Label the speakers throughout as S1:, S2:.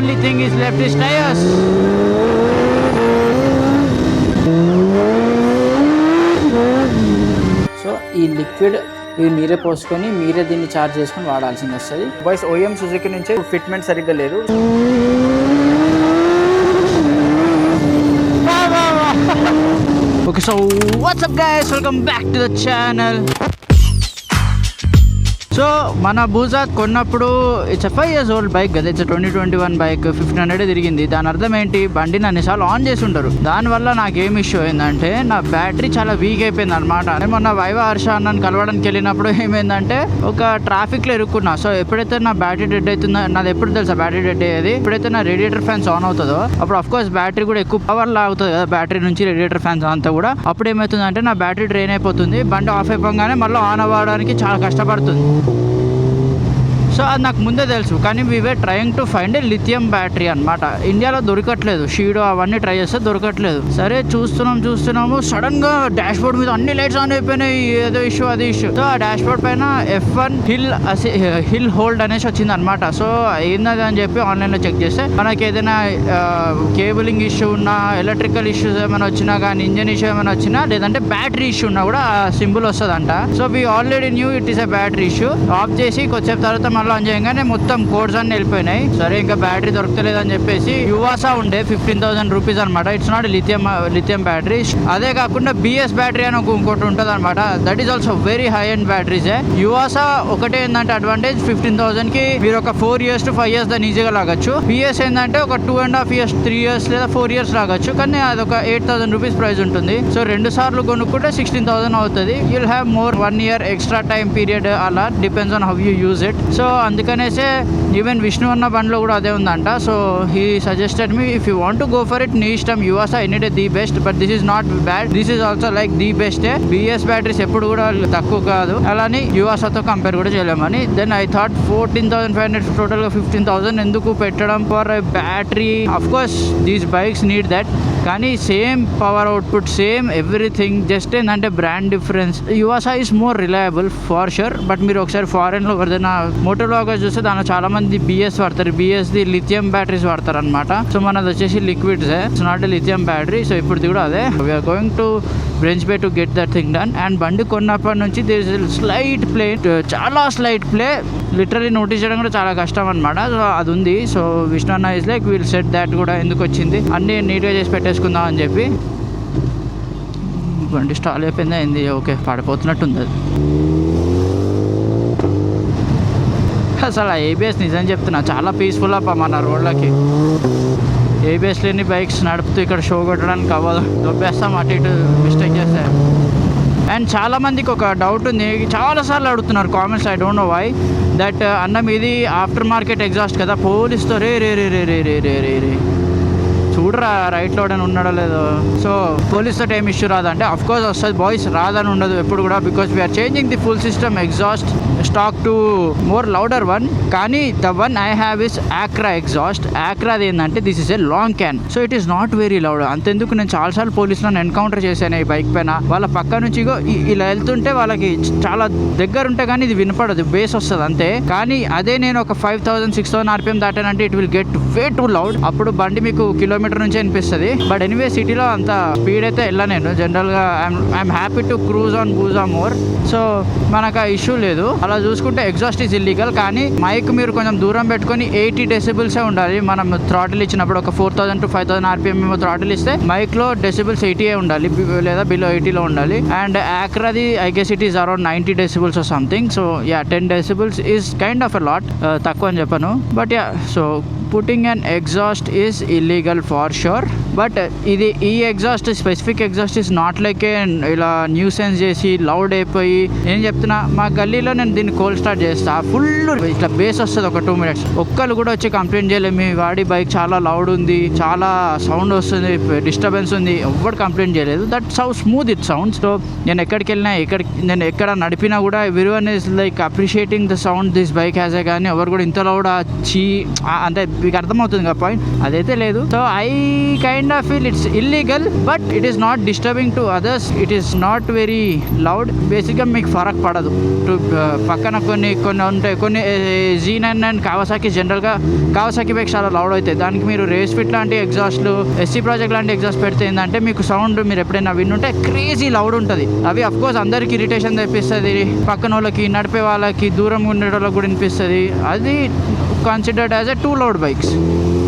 S1: Only thing is left is tires. So ఈ liquid ఇది మీరే పోసుకొని మీరే దీన్ని చార్జ్ చేసుకొని వాడాల్సింది వస్తుంది. బాయ్స్ ఓఎం సుజుకి నుంచి ఫిట్మెంట్ సరిగ్గా లేదు. Okay, so what's up guys, welcome back to the channel. So మన బూజాత్ కొన్నప్పుడు ఇట్స్ 5 years old బైక్ కదా, ఇట్స్ 2021 బైక్, 1500 తిరిగింది. దాని అర్థం ఏంటి, బండిని అన్నిసార్లు ఆన్ చేసి ఉంటారు. దానివల్ల నాకేం ఇష్యూ అయిందంటే నా బ్యాటరీ చాలా వీక్ అయిపోయింది అనమాట. మొన్న వైవ హర్ష అన్నని కలవడానికి వెళ్ళినప్పుడు ఏమైందంటే ఒక ట్రాఫిక్లో ఇరుక్కున్నా. సో ఎప్పుడైతే నా బ్యాటరీ డెడ్ అవుతుందో, నాది ఎప్పుడు తెలుసా బ్యాటరీ డెడ్ అయ్యేది, ఎప్పుడైతే నా రేడియేటర్ ఫ్యాన్స్ ఆన్ అవుతుందో అప్పుడు అఫ్కోర్స్ బ్యాటరీ కూడా ఎక్కువ పవర్ లాగుతుంది కదా బ్యాటరీ నుంచి రేడియేటర్ ఫ్యాన్స్ అంతా కూడా. అప్పుడు ఏమవుతుందంటే నా బ్యాటరీ డ్రైన్ అయిపోతుంది, బండి ఆఫ్ అయిపోగానే మళ్ళీ ఆన్ అవ్వడానికి చాలా కష్టపడుతుంది. సో అది నాకు ముందే తెలుసు, కానీ we've trying to find a lithium battery అనమాట. ఇండియాలో దొరకట్లేదు, షీడో అవన్నీ ట్రై చేస్తే దొరకట్లేదు. సరే చూస్తున్నాము, సడన్ గా డాష్ బోర్డ్ మీద అన్ని లైట్స్ ఆన్ అయిపోయినాయి, ఏదో ఇష్యూ అది ఇష్యూ. సో ఆ డాష్ బోర్డ్ పైన F1 హిల్ హోల్డ్ అనేసి వచ్చింది అనమాట. సో ఏందని అని చెప్పి ఆన్లైన్లో చెక్ చేస్తే మనకి ఏదైనా కేబులింగ్ ఇష్యూ ఉన్నా, ఎలక్ట్రికల్ ఇష్యూస్ ఏమైనా వచ్చినా కానీ, ఇంజన్ ఇష్యూ ఏమైనా వచ్చినా, లేదంటే బ్యాటరీ ఇష్యూ ఉన్నా కూడా ఆ సింబల్ వస్తుందంట. So we already knew it is a battery issue. Of చేసి కొద్దిసేపు తర్వాత మళ్ళీ ఆన్ చేయగానే మొత్తం కోడ్స్ అన్ని వెళ్ళిపోయినాయి. సరే ఇంకా బ్యాటరీ దొరకలేదని చెప్పేసి యువాసా ఉండే 15,000 రూపీస్ అనమాట. It's not lithium battery. అదే కాకుండా బిఎస్ బ్యాటరీ అని ఇంకోటి ఉంటుంది అనమాట. That is also very high and batteries. Yuasa ఒకటే ఏంటంటే అడ్వాంటేజ్, 15,000 కి మీరు ఒక 4 years to 5 years దాన్ని ఈజీగా లాగచ్చు. బిఎస్ ఏంటంటే ఒక 2.5 years 3 years లేదా 4 years లాగచ్చు, కానీ అది ఒక 8,000 రూపీస్ ప్రైస్ ఉంటుంది. సో 2 సార్లు కొనుక్కుంటే 16,000 అవుతుంది. You'll have more 1 year extra time period, అలా depends on how you use it. So అందుకనేసే ఈవెన్ విష్ణు అన్న బండ్లో కూడా అదే ఉందంట. So he suggested me, if you want to go for it, నీ ఇష్టం. Yuasa any day the best, but this is not bad, this is also like the best. BS batteries ఎప్పుడు కూడా తక్కువ కాదు, అలాని యువాసాతో కంపేర్ కూడా చేయలేమని. దెన్ ఐ థాట్ 14,500 టోటల్గా 15,000 ఎందుకు పెట్టడం for battery. Of course these bikes need that, కానీ same power output, same everything, just ఏంటంటే brand difference. Yuasa is more reliable for sure. But మీరు ఒకసారి ఫారెన్లో ఎవరిదైనా మోటో బ్లాగర్స్ చూస్తే దానిలో చాలా మంది బిఎస్ వాడతారు. బిఎస్ది లిథియం బ్యాటరీస్ వాడతారు అనమాట. సో మనది వచ్చేసి liquids, it's not a lithium battery. So ఇప్పుడు కూడా అదే, we're going to bench bay to get that thing done. And బండి కొన్నప్పటి నుంచి దేర్ ఇస్ స్లైట్ ప్లే, చాలా స్లైట్ ప్లే, లిటరలీ నోటీస్ చేయడం కూడా చాలా కష్టం అనమాట. సో అది ఉంది. సో విష్ణు అన్న is like will set that కూడా ఎందుకు వచ్చింది, అన్నీ నీట్గా చేసి పెట్టేసుకుందాం అని చెప్పి. బండి స్టాల్ అయిపోయింది, అయింది, ఓకే, పడిపోతున్నట్టుంది అది. అసలు ఏబిఎస్ నిజం చెప్తున్నా చాలా పీస్ఫుల్ అప్ప మన రోడ్లకి. ఏబిఎస్ లేని బైక్స్ నడుపుతూ ఇక్కడ షో కొట్టడానికి అవ్వదు, దొబ్బేస్తాం అటు ఇటు మిస్టేక్ చేస్తే. అండ్ చాలామందికి ఒక డౌట్ ఉంది, చాలాసార్లు అడుగుతున్నారు comments, I don't know why, that అన్న మీది ఆఫ్టర్ మార్కెట్ ఎగ్జాస్ట్ కదా, పోలీస్తో రే రే రే రే రే రే రే రే రే చూడరా రైట్లో అని ఉన్నాడో లేదో. సో పోలీస్తో ఏం ఇష్యూ రాదంటే అఫ్కోర్స్ వస్తుంది బాయ్స్, రాదని ఉండదు ఎప్పుడు కూడా, because we're changing the full system exhaust stock to more louder one. కానీ the one I have is Akra exhaust. ఆక్రాది ఏంటంటే this is a long can, so it is not very loud. అంతెందుకు నేను చాలాసార్లు పోలీసులను ఎన్కౌంటర్ చేశాను ఈ bike పైన. వాళ్ళ పక్క నుంచి ఇలా వెళ్తుంటే వాళ్ళకి చాలా దగ్గర ఉంటే కానీ ఇది వినపడదు, బేస్ వస్తుంది అంతే. కానీ అదే నేను ఒక 5,000 6,000 RPM దాటానంటే it will get way too loud. అప్పుడు బండి మీకు కిలోమీటర్ నుంచి అనిపిస్తుంది. బట్ ఎనీవే సిటీలో అంత స్పీడ్ అయితే వెళ్ళా నేను జనరల్గా. I'm happy to cruise on Busa more. So మనకు ఆ ఇష్యూ లేదు. అలా చూసుకుంటే ఎగ్జాస్ట్ ఈజ్ ఇల్లీగల్, కానీ మైక్ మీరు కొంచెం దూరం పెట్టుకొని 80 decibels ఉండాలి. మనం థ్రాటిల్ ఇచ్చినప్పుడు ఒక 4,000 to 5,000 RPM మేము థ్రాటిల్ ఇస్తే మైక్లో డెసిబుల్స్ 80 ఉండాలి, లేదా బిలో 80లో ఉండాలి. అండ్ ఆక్రాది I guess it is around 90 decibels or something. So yeah 10 decibels is kind of a lot, తక్కువ అని చెప్పను. But yeah, so putting and exhaust is illegal for sure. But ఇది ఈ exhaust specific exhaust is not like a ఇలా nuisance చేసి loud అయిపోయి. నేను చెప్తున్నా మా గల్లీలో నేను దీన్ని కోల్ స్టార్ట్ చేస్తా, ఫుల్ ఇట్లా బేస్ వస్తుంది ఒక 2 minutes. ఒక్కళ్ళు కూడా వచ్చి కంప్లైంట్ చేయలేదు మీ వాడి బైక్ చాలా లౌడ్ ఉంది, చాలా సౌండ్ వస్తుంది, డిస్టర్బెన్స్ ఉంది, ఎవ్వరు కంప్లైంట్ చేయలేదు. That's how smooth it sounds. So నేను ఎక్కడికి వెళ్ళినా, నేను ఎక్కడ నడిపినా కూడా everyone is like appreciating the sound this bike has a. కానీ ఎవరు కూడా ఇంత లౌడ్ చీ అంటే మీకు అర్థమవుతుంది కదా పాయింట్, అదైతే లేదు. So I kind of feel it's illegal but it is not disturbing to others, it is not very loud. బేసిక్గా మీకు ఫరక్ పడదు. పక్కన కొన్ని ఉంటాయి, కొన్ని Z9 అండ్ కావాసాకి, జనరల్గా కావాసాకి బైక్స్ చాలా లౌడ్ అవుతాయి. దానికి మీరు రేస్ ఫిట్ లాంటి ఎగ్జాస్ట్లు, SC ప్రాజెక్ట్ లాంటి ఎగ్జాస్ట్ పెడితే ఏంటంటే మీకు సౌండ్ మీరు ఎప్పుడైనా విన్నుంటే క్రేజీ లౌడ్ ఉంటుంది. అవి అఫ్కోర్స్ అందరికి ఇరిటేషన్ తెప్పిస్తుంది, పక్కన వాళ్ళకి, నడిపే వాళ్ళకి, దూరం ఉండే వాళ్ళకి కూడా వినిపిస్తుంది. అది considered as a two loud bikes.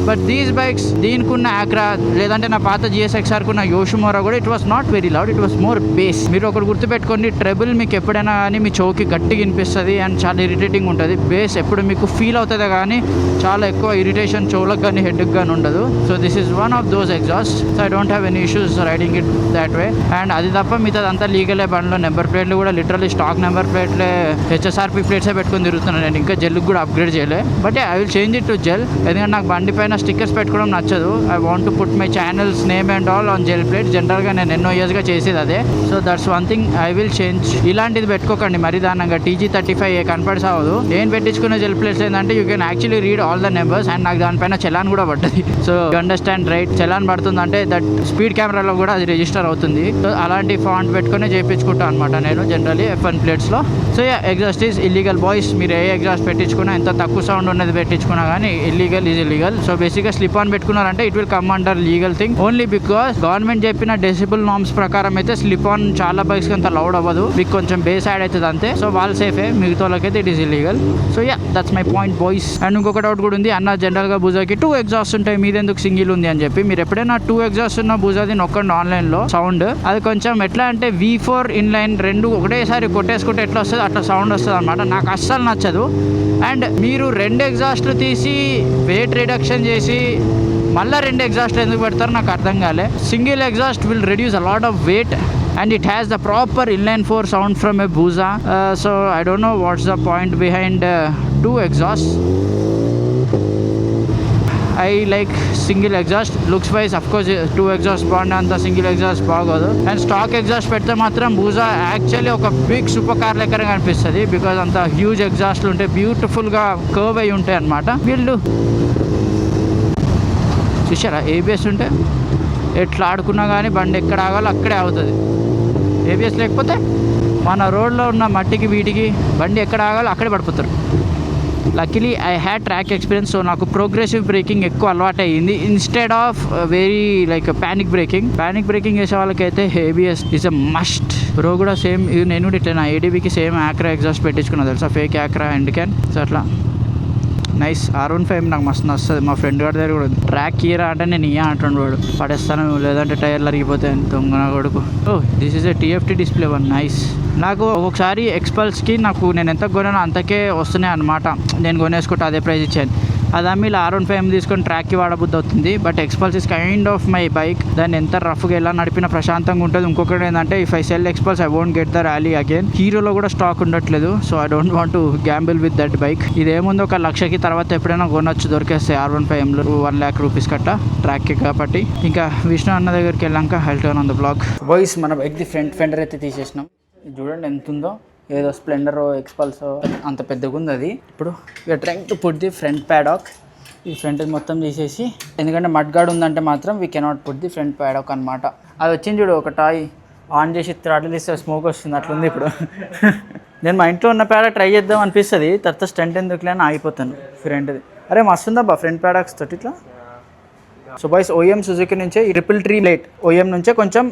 S1: But these bikes, దీనికి ఉన్న ఆక్రా లేదంటే నా పాత GSXR కున్న యోషిమోరా కూడా it was not very loud, it was more base. మీరు ఒకటి గుర్తుపెట్టుకోండి, ట్రెబుల్ మీకు ఎప్పుడైనా కానీ మీ చౌకి గట్టిగా వినిపిస్తుంది అండ్ చాలా ఇరిటేటింగ్ ఉంటుంది. బేస్ ఎప్పుడు మీకు ఫీల్ అవుతుంది కానీ చాలా ఎక్కువ ఇరిటేషన్ చెవులకు కానీ హెడ్కి కానీ ఉండదు. So this is one of those exhaust. So I don't have any issues riding it that way. And అది తప్ప మిగతాదంతా లీగలే. బండ్లో నెంబర్ ప్లేట్లు కూడా లిటరల్లీ స్టాక్ నెంబర్ ప్లేట్లే, HSRP ప్లేట్సే పెట్టుకుని తిరుగుతున్నాను నేను. ఇంకా జెల్కి కూడా అప్గ్రేడ్ చేయలే. But I will change it to gel, ఎందుకంటే నాకు బండి పైన స్టిక్కర్స్ పెట్టుకోవడం నచ్చదు. I want to put my channels name and all on gel plate. జనరల్గా నేను ఎన్నో ఇయర్స్గా చేసేది అదే. So that's one thing I will change. ఇలాంటిది పెట్టుకోకండి మరి దానంగా. TG35 కన్ఫర్ట్స్ అవ్వదు. నేను పెట్టించుకునే జెల్ ప్లేట్స్ ఏంటంటే you can actually read all the numbers and నాకు దానిపైన చలాన్ కూడా పడ్డది. So you understand right, challan పడుతుందంటే దట్ స్పీడ్ కెమెరాలో కూడా అది రిజిస్టర్ అవుతుంది. సో అలాంటి ఫాంట్ పెట్టుకుని చేయించుకుంటాను అనమాట నేను జనరల్లీ F1 ప్లేట్స్లో. So exhaust is illegal boys. మీరు ఏ ఎగ్జాస్ట్ పెట్టించుకున్నా, ఎంత తక్కువ సౌండ్ ఉన్నది పెట్టించుకున్నా కానీ ఇల్లీగల్ ఈజ్ ఇల్లీగల్. సో బేసిక్గా స్లిప్ ఆన్ పెట్టుకున్నారంటే it will come under legal thing only because government చెప్పిన డెసిబుల్ నార్మ్స్ ప్రకారం అయితే స్లిప్ ఆన్ చాలా బైక్స్కి అంత లౌడ్ అవ్వదు, మీకు కొంచెం బేస్ యాడ్ అవుతుంది అంతే. సో వాళ్ళు సేఫే, మిగతా వాళ్ళకైతే it is illegal. So that's my point boys. And ఇంకొక డౌట్ కూడా ఉంది, అన్న జనరల్గా బూజాకి 2 ఎగ్జాస్ట్ ఉంటాయి, మీదెందుకు సింగిల్ ఉంది అని చెప్పి. మీరు ఎప్పుడైనా 2 ఎగ్జాస్ట్ ఉన్న బూజాది నొక్కండి ఆన్లైన్లో సౌండ్. అది కొంచెం ఎట్లా అంటే V4 ఇన్లైన్ రెండు ఒకటేసారి కొట్టేసుకుంటే ఎట్లా వస్తుంది అట్లా సౌండ్ వస్తుంది అనమాట. నాకు అస్సలు నచ్చదు. అండ్ మీరు 2 ఎగ్జాస్ట్లు తీసి వెయిట్ రిడక్షన్ చేసి మళ్ళీ 2 ఎగ్జాస్ట్ ఎందుకు పెడతారో నాకు అర్థం కాలే. Single exhaust will reduce a lot of weight and it has the proper inline 4 sound from a Buza. So I don't know what's the point behind 2 exhausts. I like single exhaust. Looks wise of course 2 exhaust బాగుంది, అంత single exhaust బాగోదు. And stock exhaust పెడితే మాత్రం Bhooja actually ఒక big super car లెక్కనే కనిపిస్తుంది. Because అంత huge ఎగ్జాస్ట్లు ఉంటాయి, బ్యూటిఫుల్గా కర్వ్ అయి ఉంటాయి అనమాట. వీళ్ళు చూసారా ABS ఉంటే ఎట్లా ఆడుకున్నా కానీ బండి ఎక్కడ ఆగాలో అక్కడే ఆగుతుంది. ABS లేకపోతే మన రోడ్లో ఉన్న మట్టికి వీటికి బండి ఎక్కడ ఆగాలో అక్కడే పడిపోతారు. Luckily I had track experience. So నాకు ప్రోగ్రెసివ్ బ్రేకింగ్ ఎక్కువ అలవాటు అయ్యింది instead of very like panic breaking చేసే వాళ్ళకైతే ABS is a must. Bro కూడా సేమ్, నేను కూడా ఇట్లా నా ADBకి సేమ్ ఆక్రా ఎగ్జాస్ట్ పెట్టించుకున్నా తెలుసా, ఫేక్ ఆక్రా ఎండ్ క్యాన్. సో అట్లా నైస్. R15 నాకు మస్తు వస్తుంది. మా ఫ్రెండ్ గారి దగ్గర కూడా ట్రాక్ కీరా అంటే నేను అంటుండు వాడు, పడేస్తాను లేదంటే టైర్లు అరిగిపోతాయి దొంగ కొడుకు. This is a TFT display one. Nice. నాకు ఒక్కొక్కసారి ఎక్స్పల్స్కి నేను ఎంత కొనానో అంతకే వస్తున్నాయి అనమాట. నేను కొనేసుకుంటా అదే ప్రైస్ ఇచ్చాను. అది అమ్మి ఇలా R15 తీసుకొని ట్రాక్కి వాడబుద్ధి అవుతుంది. But Xpulse is kind of my bike. దాన్ని ఎంత రఫ్గా ఎలా నడిపినా ప్రశాంతంగా ఉంటుంది. ఇంకొకటి ఏంటంటే if I sell Xpulse I won't get the rally again. హీరోలో కూడా స్టాక్ ఉండట్లేదు. So I don't want to gamble with that bike. ఇదేముంది ఒక 1,00,000కి తర్వాత ఎప్పుడైనా కొనొచ్చు, దొరికేస్తాయి R15లో 1 lakh రూపీస్ కట్ట ట్రాక్కి. కాబట్టి ఇంకా విష్ణు అన్న దగ్గరికి వెళ్ళాక I'll turn on the blog. Boys మన బైక్ది ఫ్రంట్ ఫెండర్ అయితే తీసేసినాం. చూడండి ఎంత ఉందో, ఏదో స్ప్లెండర్ ఎక్స్పల్స్ అంత పెద్దగా ఉంది అది. ఇప్పుడు we're trying to put the front paddock. ఈ ఫ్రంట్ మొత్తం తీసేసి, ఎందుకంటే మడ్గాడ్ ఉందంటే మాత్రం we cannot put the front paddock అనమాట. అది వచ్చింది చూడు, ఒక టాయ్ ఆన్ చేసి థ్రాటిల్ ఇస్తే స్మోక్ వస్తుంది, అట్లుంది ఇప్పుడు. నేను మా ఇంట్లో ఉన్న ప్యాడాక్ ట్రై చేద్దాం అనిపిస్తుంది, తర్వాత స్టంట్ ఎందుకులే అని ఆగిపోతాను ఫ్రంట్ది. అరే మస్తుందా ఫ్రంట్ ప్యాడాక్స్ తోటి ఇట్లా. సో బాయ్స్ OEM సుజుకి నుంచే ఈ ట్రిపుల్ లైట్ OEM నుంచే కొంచెం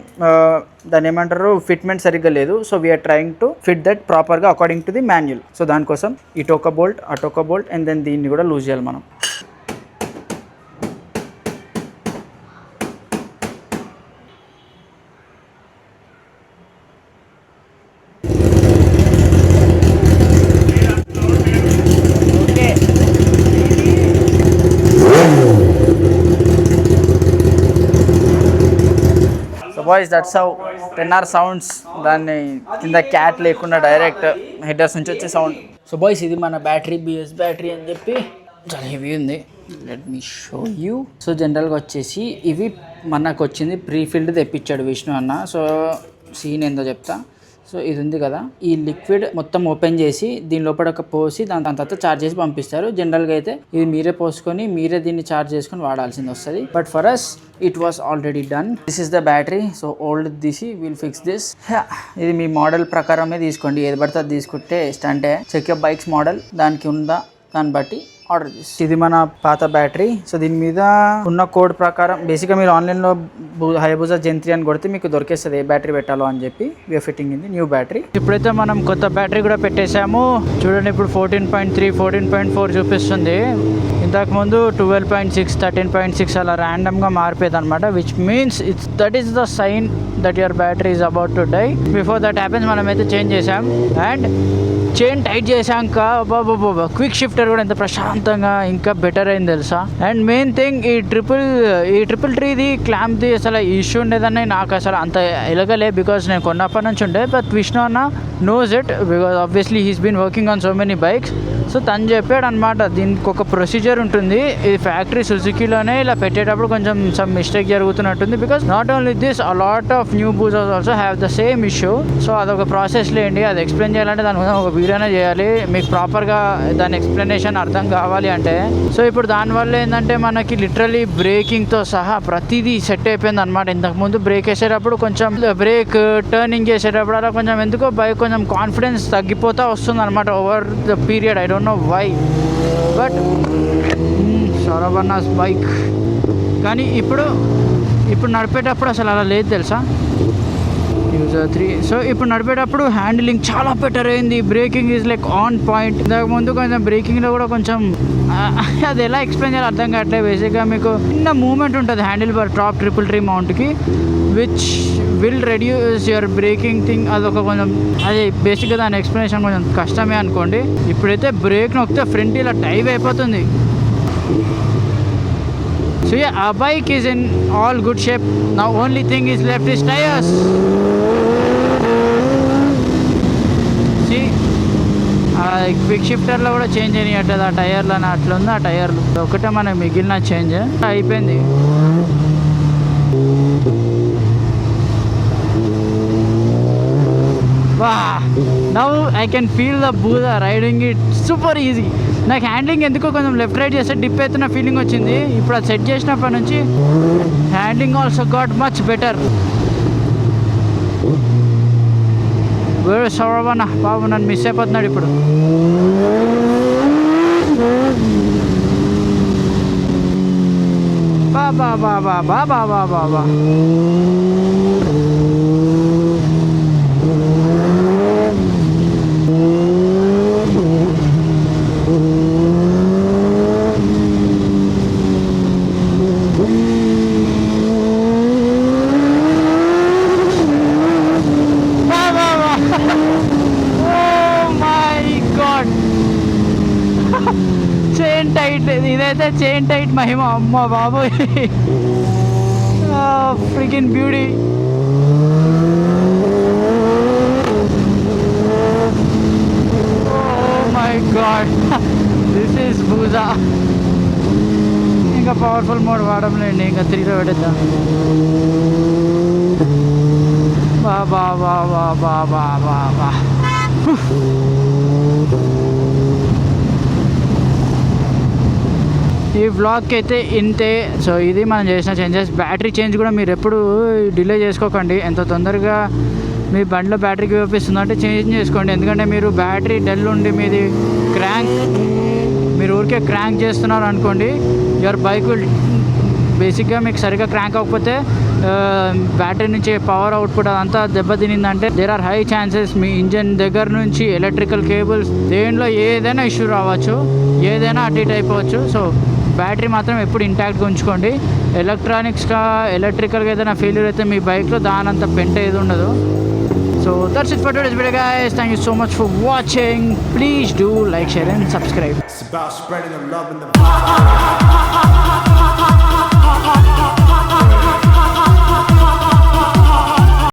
S1: దాన్ని ఏమంటారు ఫిట్మెంట్ సరిగ్గా లేదు. So we're trying to fit that ప్రాపర్గా according to the manual. So దానికోసం ఈ టోకా బోల్ట్, ఆ టోకా బోల్ట్ అండ్ దెన్ దీన్ని కూడా లూజ్ చేయాలి మనం. Boys that's how 10R sounds. దాన్ని కింద క్యాట్ లేకుండా డైరెక్ట్ హెడర్స్ నుంచి వచ్చే సౌండ్. సో బాయ్స్ ఇది మన బ్యాటరీ, BS బ్యాటరీ అని చెప్పి చాలా హెవీ ఉంది. Let me show you. So జనరల్గా వచ్చేసి ఇవి మనకు వచ్చింది ప్రీఫిల్డ్ తెప్పించాడు విష్ణు అన్న. సో సీన్ ఏందో చెప్తా. సో ఇది ఉంది కదా, ఈ లిక్విడ్ మొత్తం ఓపెన్ చేసి దీని లోపల పోసి దాని తర్వాత చార్జ్ చేసి పంపిస్తారు. జనరల్గా అయితే ఇది మీరే పోసుకొని మీరే దీన్ని చార్జ్ చేసుకొని వాడాల్సింది వస్తుంది. But for us it was already done. This is the battery. So old తీసి విల్ ఫిక్స్ దిస్. ఇది మీ మోడల్ ప్రకారమే తీసుకోండి, ఏది పడితే అది తీసుకుంటే అంటే చెక్ యువర్ బైక్స్ మోడల్ దానికి ఉందా దాన్ని బట్టి ఆర్డర్ చేసి. ఇది మన పాత బ్యాటరీ. సో దీని మీద ఉన్న కోడ్ ప్రకారం బేసిక్గా మీరు ఆన్లైన్లో హైబూజా Gen 3 అని కొడితే మీకు దొరికేస్తుంది ఏ బ్యాటరీ పెట్టాలో అని చెప్పి. We're fitting in the new battery. ఇప్పుడైతే మనం కొత్త బ్యాటరీ కూడా పెట్టేసాము. చూడండి ఇప్పుడు 14.3 14.4 చూపిస్తుంది. ఇంతకుముందు 12.6 13.6 అలా ర్యాండమ్గా మారిపోయేది అనమాట. Which means that is the sign that your battery is about to die. Before that happens మనమైతే చేంజ్ చేసాం. అండ్ చైన్ టైట్ చేశాక బాబా క్విక్ షిఫ్టర్ కూడా ఎంత ప్రశాంతంగా ఇంకా బెటర్ అయింది తెలుసా. అండ్ మెయిన్ థింగ్ ఈ ట్రిపుల్ ట్రీది క్లాంప్ది అసలు ఇష్యూ ఉండేదని నాకు అసలు అంత ఎలగలే, బికాస్ నేను కొన్నప్పటి నుంచి ఉండే. బట్ విష్ణు అన్న knows it because obviously he's been working on so many bikes. So తను చెప్పాడు అనమాట దీనికి ఒక ప్రొసీజర్ ఉంటుంది. ఇది ఫ్యాక్టరీ సుజుకీలోనే ఇలా పెట్టేటప్పుడు కొంచెం సమ్ మిస్టేక్ జరుగుతున్నట్టుంది. Because not only this a lot of new Busers also have the same issue. So అదొక ప్రాసెస్ లేండి, అది ఎక్స్ప్లెయిన్ చేయాలంటే దాని మీద ఒక వీడియోనే చేయాలి, మీకు ప్రాపర్గా దాని ఎక్స్ప్లెనేషన్ అర్థం కావాలి అంటే. సో ఇప్పుడు దానివల్ల ఏంటంటే మనకి లిటరలీ బ్రేకింగ్తో సహా ప్రతిదీ సెట్ అయిపోయింది అనమాట. ఇంతకుముందు బ్రేక్ వేసేటప్పుడు కొంచెం బ్రేక్ టర్నింగ్ చేసేటప్పుడు అలా కొంచెం ఎందుకో బైక్ కొంచెం కాన్ఫిడెన్స్ తగ్గిపోతూ వస్తుంది అనమాట over the period. I don't know why, but Saurabh bike కానీ ఇప్పుడు నడిపేటప్పుడు అసలు అలా లేదు తెలుసా. యూజర్ 3. సో ఇప్పుడు నడిపేటప్పుడు హ్యాండిలింగ్ చాలా బెటర్ అయింది. Breaking is like on point. ఇంతకుముందు కొంచెం బ్రేకింగ్లో కూడా కొంచెం అది ఎలా ఎక్స్ప్లెయిన్ చేయాలి అర్థం కావట్లేదు. బేసిక్గా మీకు చిన్న మూమెంట్ ఉంటుంది handle bar top triple tree మౌంట్కి, which will reduce your braking thing. అదొక కొంచెం అది బేసిక్గా దాని ఎక్స్ప్లెనేషన్ కొంచెం కష్టమే అనుకోండి. ఇప్పుడైతే బ్రేక్ నొక్కితే ఫ్రంట్ ఇలా టైవ్ అయిపోతుంది. So yeah, our bike is in all good shape. Now only thing is left is tires. See, quick షిఫ్టర్లో కూడా చేంజ్ అయినట్టు ఆ టైర్లు అని అట్లా ఉంది. ఆ టైర్లు ఒకటే మనకి మిగిలిన చేంజ్ అయిపోయింది. Now I can feel the booza riding it super easy. నాకు హ్యాండ్లింగ్ ఎందుకో కొంచెం లెఫ్ట్ రైట్ చేస్తే డిప్ అవుతున్న ఫీలింగ్ వచ్చింది. ఇప్పుడు అది సెట్ చేసినప్పటి నుంచి handling also got much better. సౌరభన్న బాబు నన్ను మిస్ అయిపోతున్నాడు ఇప్పుడు. బాబా బాబా బాబా బాబా బాబా చైన్ టైట్. ఇదైతే చైన్ టైట్ మహిమ. అమ్మ బాబోయ్, freaking beauty. Oh my god, this is Busa. ఇంకా పవర్ఫుల్ మోడ్ వాడలేండి, ఇంకా 3లో పెట్టేద్దాం. బాబా బాబా బాబా బాబా. ఈ వ్లాగ్కి అయితే ఇంతే. సో ఇది మనం చేసిన చేంజెస్. బ్యాటరీ చేంజ్ కూడా మీరు ఎప్పుడు డిలే చేసుకోకండి. ఎంత తొందరగా మీ బండిలో బ్యాటరీకి చూపిస్తుందంటే చేంజ్ చేసుకోండి. ఎందుకంటే మీరు బ్యాటరీ డెల్ ఉండి మీది క్రాంక్, మీరు ఊరికే క్రాంక్ చేస్తున్నారు అనుకోండి, యువర్ బైక్ విల్ బేసిక్గా మీకు సరిగ్గా క్రాంక్ అవ్వకపోతే బ్యాటరీ నుంచి పవర్ అవుట్పుట్ అదంతా దెబ్బతినిందంటే దేర్ ఆర్ హై ఛాన్సెస్ మీ ఇంజన్ దగ్గర నుంచి ఎలక్ట్రికల్ కేబుల్స్ దేనిలో ఏదైనా ఇష్యూ రావచ్చు, ఏదైనా అటు ఇటు అయిపోవచ్చు. సో బ్యాటరీ మాత్రం ఎప్పుడు ఇంటాక్ట్గా ఉంచుకోండి. ఎలక్ట్రికల్గా ఏదైనా ఫెయిల్యూర్ అయితే మీ బైక్లో దానంత పెంట ఏది ఉండదు. So that's it for today's video guys. Thank you so much for watching. Please do like, share and subscribe. It's about spreading the love and the